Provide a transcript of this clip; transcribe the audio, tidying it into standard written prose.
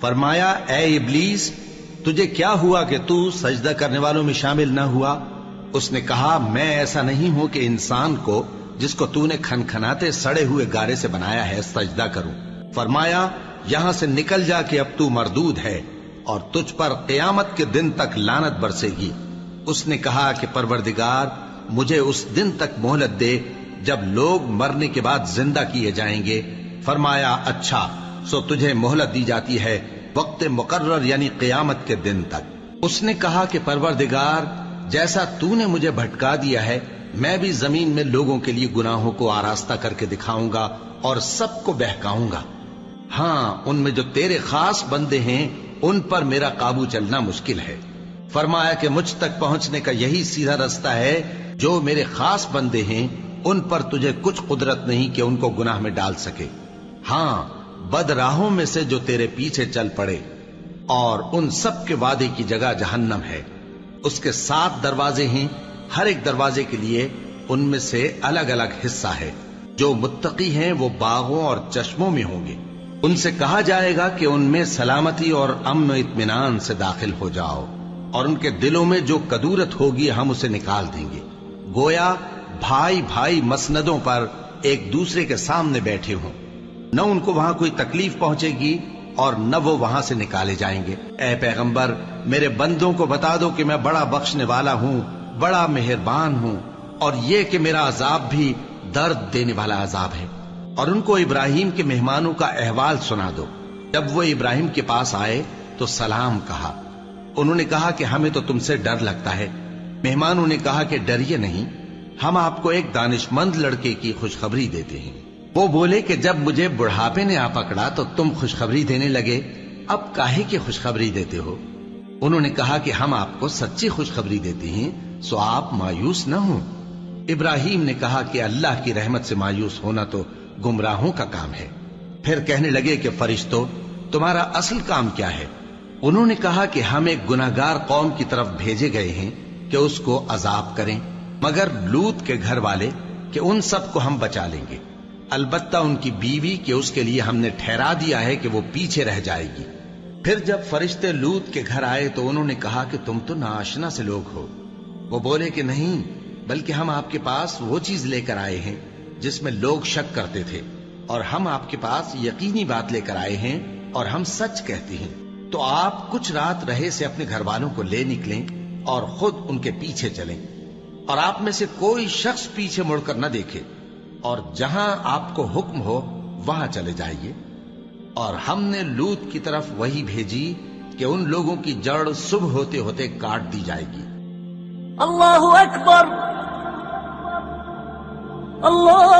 فرمایا اے ابلیس تجھے کیا ہوا کہ تو سجدہ کرنے والوں میں شامل نہ ہوا؟ اس نے کہا میں ایسا نہیں ہوں کہ انسان کو جس کو تو نے کھنکھناتے سڑے ہوئے گارے سے بنایا ہے سجدہ کروں۔ فرمایا یہاں سے نکل جا کہ اب تو مردود ہے اور تجھ پر قیامت کے دن تک لعنت برسے گی۔ اس نے کہا کہ پروردگار مجھے اس دن تک مہلت دے جب لوگ مرنے کے بعد زندہ کیے جائیں گے۔ فرمایا اچھا سو تجھے مہلت دی جاتی ہے وقت مقرر یعنی قیامت کے دن تک۔ اس نے کہا کہ پروردگار جیسا تو نے مجھے بھٹکا دیا ہے میں بھی زمین میں لوگوں کے لیے گناہوں کو آراستہ کر کے دکھاؤں گا اور سب کو بہکاؤں گا۔ ہاں ان میں جو تیرے خاص بندے ہیں ان پر میرا قابو چلنا مشکل ہے۔ فرمایا کہ مجھ تک پہنچنے کا یہی سیدھا رستہ ہے، جو میرے خاص بندے ہیں ان پر تجھے کچھ قدرت نہیں کہ ان کو گناہ میں ڈال سکے۔ ہاں بد راہوں میں سے جو تیرے پیچھے چل پڑے، اور ان سب کے وعدے کی جگہ جہنم ہے۔ اس کے 7 دروازے ہیں، ہر ایک دروازے کے لیے ان میں سے الگ الگ حصہ ہے۔ جو متقی ہیں وہ باغوں اور چشموں میں ہوں گے۔ ان سے کہا جائے گا کہ ان میں سلامتی اور امن و اطمینان سے داخل ہو جاؤ، اور ان کے دلوں میں جو کدورت ہوگی ہم اسے نکال دیں گے، گویا بھائی بھائی مسندوں پر ایک دوسرے کے سامنے بیٹھے ہوں۔ نہ ان کو وہاں کوئی تکلیف پہنچے گی اور نہ وہ وہاں سے نکالے جائیں گے۔ اے پیغمبر میرے بندوں کو بتا دو کہ میں بڑا بخشنے والا ہوں، بڑا مہربان ہوں، اور یہ کہ میرا عذاب بھی درد دینے والا عذاب ہے۔ اور ان کو ابراہیم کے مہمانوں کا احوال سنا دو۔ جب وہ ابراہیم کے پاس آئے تو سلام کہا۔ انہوں نے کہا کہ ہمیں تو تم سے ڈر لگتا ہے۔ مہمانوں نے کہا کہ ڈریے نہیں، ہم آپ کو ایک دانش مند لڑکے کی خوشخبری دیتے ہیں۔ وہ بولے کہ جب مجھے بڑھاپے نے آ پکڑا تو تم خوشخبری دینے لگے، اب کاہے کی خوشخبری دیتے ہو؟ انہوں نے کہا کہ ہم آپ کو سچی خوشخبری دیتے ہیں سو آپ مایوس نہ ہوں۔ ابراہیم نے کہا کہ اللہ کی رحمت سے مایوس ہونا تو گمراہوں کا کام ہے۔ پھر کہنے لگے کہ فرشتوں تمہارا اصل کام کیا ہے؟ انہوں نے کہا کہ ہم ایک گناہگار قوم کی طرف بھیجے گئے ہیں کہ اس کو عذاب کریں، مگر لوط کے گھر والے کہ ان سب کو ہم بچا لیں گے، البتہ ان کی بیوی کہ اس کے لیے ہم نے ٹھہرا دیا ہے کہ وہ پیچھے رہ جائے گی۔ پھر جب فرشتے لوط کے گھر آئے تو انہوں نے کہا کہ تم تو ناآشنا سے لوگ ہو۔ وہ بولے کہ نہیں، بلکہ ہم آپ کے پاس وہ چیز لے کر آئے ہیں جس میں لوگ شک کرتے تھے، اور ہم آپ کے پاس یقینی بات لے کر آئے ہیں اور ہم سچ کہتے ہیں۔ تو آپ کچھ رات رہے سے اپنے گھر والوں کو لے نکلیں اور خود ان کے پیچھے چلیں، اور آپ میں سے کوئی شخص پیچھے مڑ کر نہ دیکھے، اور جہاں آپ کو حکم ہو وہاں چلے جائیے۔ اور ہم نے لوط کی طرف وحی بھیجی کہ ان لوگوں کی جڑ صبح ہوتے ہوتے کاٹ دی جائے گی۔ اللہ اکبر، اللہ